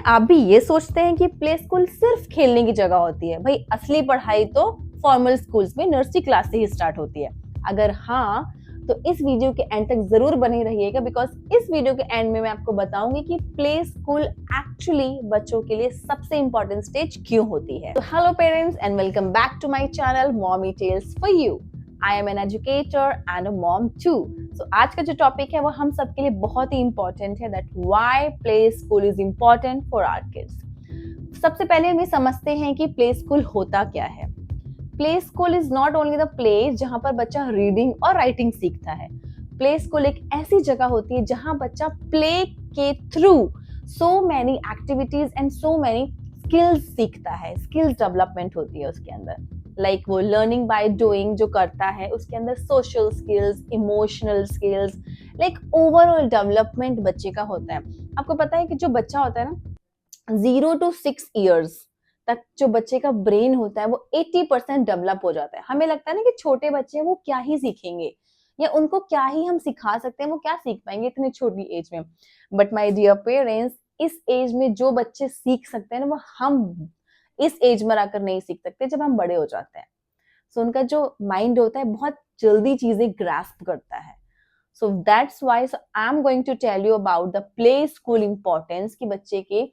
आप भी ये सोचते हैं कि प्ले स्कूल सिर्फ खेलने की जगह होती है? भाई असली पढ़ाई तो फॉर्मल स्कूल्स में नर्सरी क्लास से ही स्टार्ट होती है। अगर हाँ, तो इस वीडियो के एंड तक जरूर बने रहिएगा, बिकॉज इस वीडियो के एंड में मैं आपको बताऊंगी कि प्ले स्कूल एक्चुअली बच्चों के लिए सबसे इंपॉर्टेंट स्टेज क्यों होती है। तो hello parents and welcome back to my channel mommy tells for you. I am an educator and a mom too. So आज का जो टॉपिक है वो हम सबके लिए बहुत ही इंपॉर्टेंट है, that why play school is important for our kids. सबसे पहले हम ये समझते हैं कि प्ले स्कूल होता क्या है। Play school is not only the place जहां पर बच्चा रीडिंग और राइटिंग सीखता है। प्ले स्कूल एक ऐसी जगह होती है जहां बच्चा प्ले के through so many activities and so many skills सीखता है। स्किल्स डेवलपमेंट होती है उसके अंदर, लाइक वो लर्निंग बाय डूइंग जो करता है, उसके अंदर social skills, emotional skills, like overall development बच्चे का होता है। आपको पता है कि जो बच्चा होता है ना, 0 to 6 years तक जो बच्चे का ब्रेन होता है वो 80% डेवलप हो जाता है। हमें लगता है ना कि छोटे बच्चे वो क्या ही सीखेंगे या उनको क्या ही हम सिखा सकते हैं, वो क्या सीख पाएंगे इतनी छोटी एज में। बट माय डियर पेरेंट्स, इस एज में जो बच्चे सीख सकते हैं ना, वो हम इस एज में आकर नहीं सीख सकते जब हम बड़े हो जाते हैं। सो उनका जो माइंड होता है बहुत जल्दी चीजें ग्रास्प करता है। So that's why I am going to tell you about the play school importance, कि बच्चे के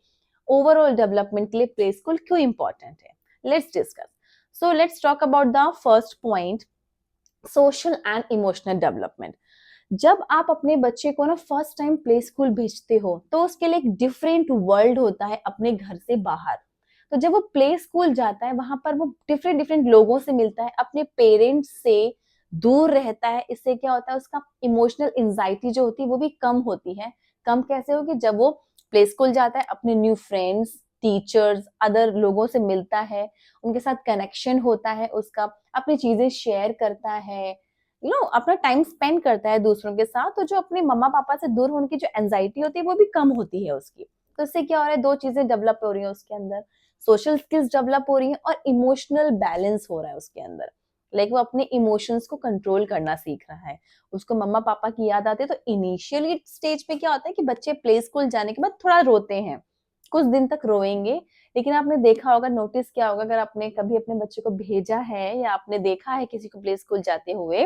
ओवरऑल डेवलपमेंट के लिए प्ले स्कूल क्यों इंपॉर्टेंट है। Let's discuss. So let's talk about the first point, social and emotional development. जब आप अपने बच्चे को ना फर्स्ट टाइम प्ले स्कूल भेजते हो तो उसके लिए एक डिफरेंट वर्ल्ड होता है अपने घर से बाहर। तो जब वो प्ले स्कूल जाता है वहां पर वो डिफरेंट डिफरेंट लोगों से मिलता है, अपने पेरेंट्स से दूर रहता है। इससे क्या होता है, उसका इमोशनल एंजाइटी जो होती है वो भी कम होती है। कम कैसे होगी? जब वो प्ले स्कूल जाता है, अपने न्यू फ्रेंड्स, टीचर्स, अदर लोगों से मिलता है, उनके साथ कनेक्शन होता है, उसका अपनी चीजें शेयर करता है, अपना टाइम स्पेंड करता है दूसरों के साथ। तो जो अपने मम्मा पापा से दूर होने की जो एंजाइटी होती है वो भी कम होती है उसकी। तो इससे क्या हो रहा है, दो चीजें डेवलप हो रही है उसके अंदर, सोशल स्किल्स डेवलप हो रही है और इमोशनल बैलेंस हो रहा है उसके अंदर। लाइक वो अपने इमोशंस को कंट्रोल करना सीख रहा है। उसको मम्मा पापा की याद आती है। तो इनिशियली स्टेज पे क्या होता है कि बच्चे प्ले स्कूल जाने के बाद थोड़ा रोते हैं, कुछ दिन तक रोएंगे। लेकिन आपने देखा होगा, नोटिस किया होगा, अगर आपने कभी अपने बच्चे को भेजा है या आपने देखा है किसी को प्ले स्कूल जाते हुए,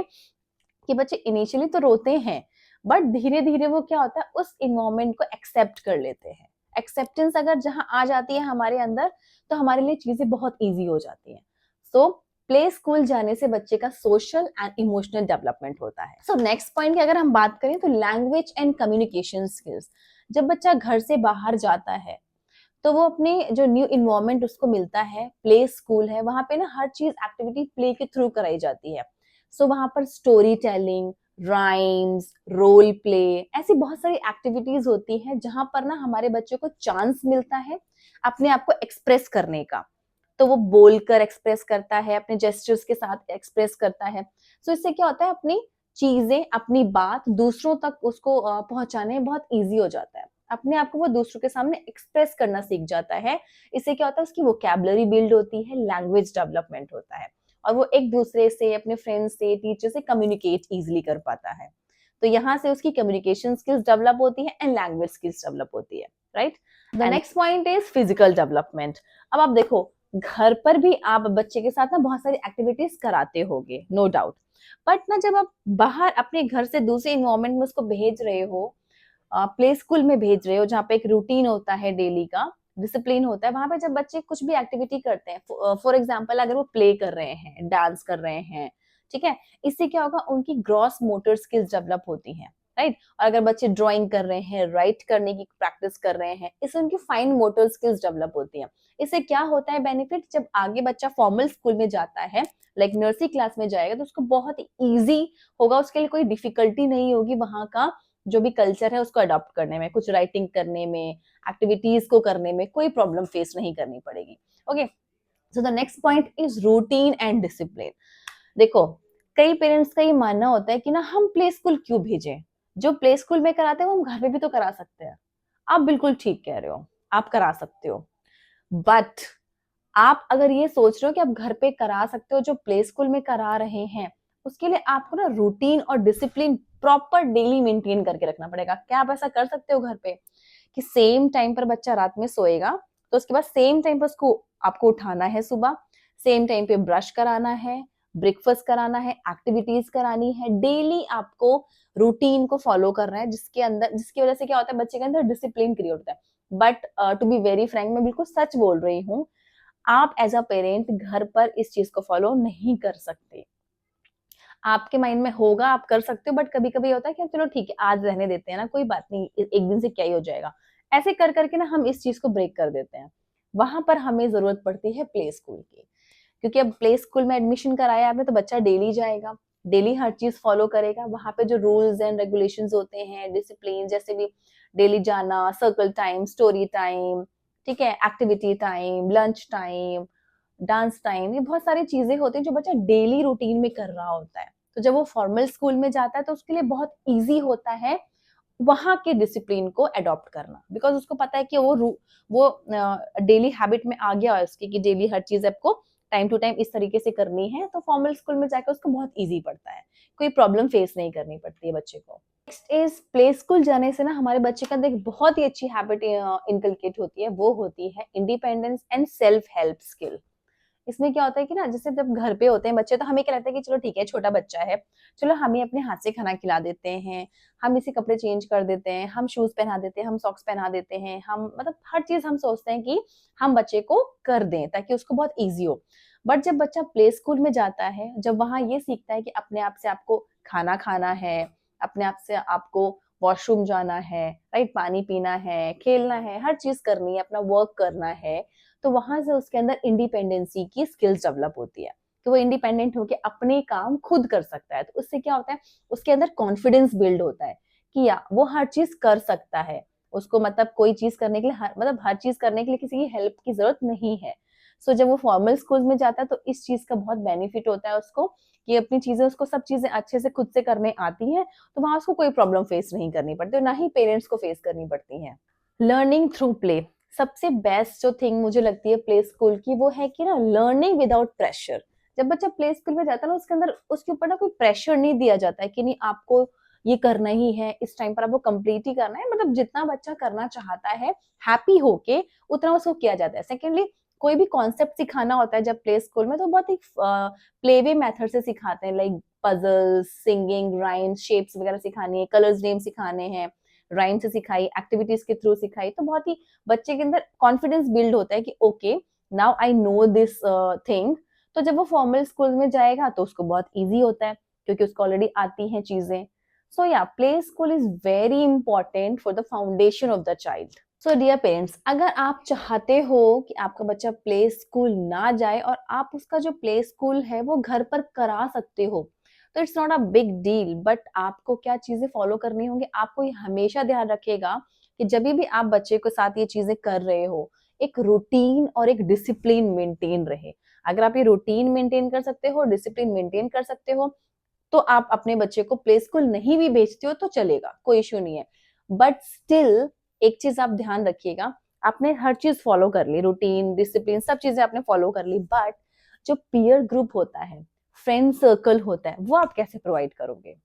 कि बच्चे इनिशियली तो रोते हैं, बट धीरे धीरे वो क्या होता है, उस इन्वायरमेंट को एक्सेप्ट कर लेते हैं। एक्सेप्टेंस अगर जहां आ जाती है हमारे अंदर, तो हमारे लिए चीजें बहुत ईजी हो जाती हैं। सो प्ले स्कूल जाने से बच्चे का सोशल एंड इमोशनल डेवलपमेंट होता है। सो नेक्स्ट पॉइंट की अगर हम बात करें तो लैंग्वेज एंड कम्युनिकेशन स्किल्स। जब बच्चा घर से बाहर जाता है तो वो अपने जो न्यू इन्वायरमेंट उसको मिलता है, प्ले स्कूल है, वहां पे ना हर चीज एक्टिविटी प्ले के थ्रू कराई जाती है। सो वहां पर storytelling, rhymes, role play, ऐसी बहुत सारी एक्टिविटीज होती हैं जहां पर ना हमारे बच्चे को चांस मिलता है अपने आप को एक्सप्रेस करने का। तो वो बोलकर एक्सप्रेस करता है, अपने जेस्चर्स के साथ एक्सप्रेस करता है। सो इससे क्या होता है, अपनी चीजें, अपनी बात दूसरों तक उसको पहुंचाने में बहुत ईजी हो जाता है। अपने आप को वो दूसरों के सामने एक्सप्रेस करना सीख जाता है। इससे क्या होता है, उसकी वोकैबुलरी बिल्ड होती है, लैंग्वेज डेवलपमेंट होता है, और वो एक दूसरे से, अपने फ्रेंड्स से, टीचर से कम्युनिकेट इजिली कर पाता है। तो यहाँ से उसकी कम्युनिकेशन स्किल्स डेवलप होती है एंड लैंग्वेज स्किल्स डेवलप होती है, right. The next point is physical development. अब आप देखो, घर पर भी आप बच्चे के साथ ना बहुत सारी एक्टिविटीज कराते होगे, नो डाउट। बट ना जब आप बाहर अपने घर से दूसरे इन्वायरमेंट में उसको भेज रहे हो, प्ले स्कूल में भेज रहे हो जहाँ पे एक रूटीन होता है, डेली का डिसिप्लिन होता है, वहां पे जब बच्चे कुछ भी एक्टिविटी करते हैं, फॉर एग्जाम्पल अगर वो प्ले कर रहे हैं, डांस कर रहे हैं, ठीक है, इससे क्या होगा, उनकी ग्रॉस मोटर स्किल्स डेवलप होती हैं, राइट। और अगर बच्चे ड्राइंग कर रहे हैं, राइट करने की प्रैक्टिस कर रहे हैं, इससे उनकी फाइन मोटर स्किल्स डेवलप होती हैं। इससे क्या होता है बेनिफिट, जब आगे बच्चा फॉर्मल स्कूल में जाता है, लाइक नर्सरी क्लास में जाएगा, तो उसको बहुत ईजी होगा, उसके लिए कोई डिफिकल्टी नहीं होगी वहां का जो भी कल्चर है उसको अडॉप्ट करने में, कुछ राइटिंग करने में, एक्टिविटीज को करने में कोई प्रॉब्लम फेस नहीं करनी पड़ेगी। Okay, so the next point is routine and discipline. देखो, कई पेरेंट्स का ये मानना होता है कि ना हम प्ले स्कूल क्यों भेजें, जो प्ले स्कूल में कराते हैं वो हम घर पे भी तो करा सकते हैं। आप बिल्कुल ठीक कह रहे हो, आप करा सकते हो। बट आप अगर ये सोच रहे हो कि आप घर पे करा सकते हो जो प्ले स्कूल में करा रहे हैं, उसके लिए आपको ना रूटीन और डिसिप्लिन प्रॉपर डेली मेंटेन करके रखना पड़ेगा। क्या आप ऐसा कर सकते हो घर पे? कि सेम टाइम पर बच्चा रात में सोएगा तो उसके बाद सेम टाइम पर उसको आपको उठाना है, सुबह सेम टाइम पे ब्रश कराना है, ब्रेकफास्ट कराना है, एक्टिविटीज करानी है, डेली आपको रूटीन को फॉलो करना है, जिसकी वजह से क्या होता है, बच्चे के अंदर डिसिप्लिन क्रिएट होता है। But to be very frank, मैं बिल्कुल सच बोल रही हूँ, आप एज अ पेरेंट घर पर इस चीज को फॉलो नहीं कर सकते। आपके माइंड में होगा, आप कर सकते हो, बट कभी कभी होता है कि चलो ठीक है आज रहने देते हैं ना, कोई बात नहीं, एक दिन से क्या ही हो जाएगा, ऐसे कर करके ना हम इस चीज को ब्रेक कर देते हैं। वहां पर हमें जरूरत पड़ती है प्ले स्कूल की, क्योंकि अब प्ले स्कूल में एडमिशन कराया आपने तो बच्चा डेली जाएगा, डेली हर चीज फॉलो करेगा, वहां पे जो रूल्स एंड रेगुलेशंस होते हैं, डिसिप्लिन, जैसे भी डेली जाना, सर्कल टाइम, स्टोरी टाइम, ठीक है, activity time, lunch time, dance time, ये बहुत सारी चीजें होती हैं जो बच्चा डेली रूटीन में कर रहा होता है। तो जब वो फॉर्मल स्कूल में जाता है तो उसके लिए बहुत ईजी होता है वहां के डिसिप्लिन को अडॉप्ट करना, बिकॉज उसको पता है कि वो डेली हैबिट में आ गया है उसकी कि डेली हर चीज आपको टाइम टू टाइम इस तरीके से करनी है, तो फॉर्मल स्कूल में जाकर उसको बहुत ईजी पड़ता है, कोई प्रॉब्लम फेस नहीं करनी पड़ती है बच्चे को। नेक्स्ट इज प्ले स्कूल जाने से ना हमारे बच्चे का एक बहुत ही अच्छी हैबिट इनकलकेट होती है, वो होती है independence and self help skill. इसमें क्या होता है कि ना, जैसे जब घर पे होते हैं बच्चे तो हमें क्या लगता है कि चलो ठीक है छोटा बच्चा है, चलो हम ही अपने हाथ से खाना खिला देते हैं, हम इसे कपड़े चेंज कर देते हैं, हम शूज पहना देते हैं, हम सॉक्स पहना देते हैं, हम मतलब हर चीज हम सोचते हैं कि हम बच्चे को कर दें ताकि उसको बहुत ईजी हो। बट जब बच्चा प्ले स्कूल में जाता है, जब वहां ये सीखता है कि अपने आप से आपको खाना खाना है, अपने आप से आपको वॉशरूम जाना है, राइट, पानी पीना है, खेलना है, हर चीज करनी है, अपना वर्क करना है, तो वहां से उसके अंदर इंडिपेंडेंसी की स्किल्स डेवलप होती है कि वो इंडिपेंडेंट होके अपने काम खुद कर सकता है। तो उससे क्या होता है, उसके अंदर कॉन्फिडेंस बिल्ड होता है कि या वो हर चीज कर सकता है, उसको मतलब कोई चीज करने के लिए मतलब हर चीज करने के लिए किसी की हेल्प की जरूरत नहीं है। सो जब वो फॉर्मल स्कूल में जाता है तो इस चीज का बहुत बेनिफिट होता है उसको कि अपनी चीजें, उसको सब चीजें अच्छे से खुद से करने आती हैं, तो वहां उसको कोई प्रॉब्लम फेस नहीं करनी पड़ती और ना ही पेरेंट्स को फेस करनी पड़ती है। लर्निंग थ्रू प्ले, सबसे बेस्ट जो थिंग मुझे लगती है प्ले स्कूल की वो है कि ना लर्निंग विदाउट प्रेशर। जब बच्चा प्ले स्कूल में जाता है ना, उसके अंदर उसके ऊपर ना कोई प्रेशर नहीं दिया जाता है कि नहीं आपको ये करना ही है, इस टाइम पर आपको कंप्लीट ही करना है, मतलब जितना बच्चा करना चाहता है हैप्पी होके उतना उसको किया जाता है। सेकेंडली, कोई भी कॉन्सेप्ट सिखाना होता है जब प्ले स्कूल में तो बहुत ही प्ले वे मेथड से सिखाते हैं, like puzzles, singing, rhymes, shapes वगैरह सिखानी है, कलर्स नेम सिखाने हैं, राइम से सिखाई, एक्टिविटीज के थ्रू सिखाई, तो बहुत ही बच्चे के अंदर कॉन्फिडेंस बिल्ड होता है कि okay now I know this thing. तो जब वो फॉर्मल स्कूल में जाएगा तो उसको बहुत इजी होता है क्योंकि उसको ऑलरेडी आती हैं चीजें। सो या play school is very important for the foundation of the child. So dear parents, अगर आप चाहते हो कि आपका बच्चा प्ले स्कूल ना जाए और आप उसका जो प्ले स्कूल है वो घर पर करा सकते हो, तो it's not a big deal. But आपको क्या चीजें फॉलो करनी होंगी, आपको ये हमेशा ध्यान रखिएगा कि जब भी आप बच्चे के साथ ये चीजें कर रहे हो, एक रूटीन और एक डिसिप्लिन मेंटेन रहे। अगर आप ये रूटीन मेंटेन कर सकते हो, डिसिप्लिन मेंटेन कर सकते हो, तो आप अपने बच्चे को प्ले स्कूल नहीं भी भेजते हो तो चलेगा, कोई इश्यू नहीं है। बट स्टिल एक चीज आप ध्यान रखिएगा, आपने हर चीज फॉलो कर ली, रूटीन, डिसिप्लिन, सब चीजें आपने फॉलो कर ली, बट जो पीयर ग्रुप होता है, फ्रेंड सर्कल होता है, वो आप कैसे प्रोवाइड करोगे,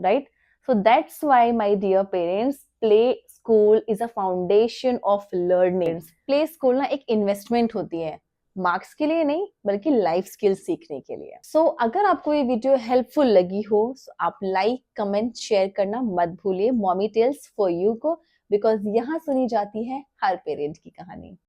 right? So that's why my dear parents, play school is a foundation of learning. Play school ना एक इन्वेस्टमेंट होती है, मार्क्स के लिए नहीं बल्कि लाइफ स्किल सीखने के लिए। सो अगर आपको ये वीडियो हेल्पफुल लगी हो तो आप लाइक, कमेंट, शेयर करना मत भूलिए मॉमी टेल्स फॉर यू को, बिकॉज यहाँ सुनी जाती है हर पेरेंट की कहानी।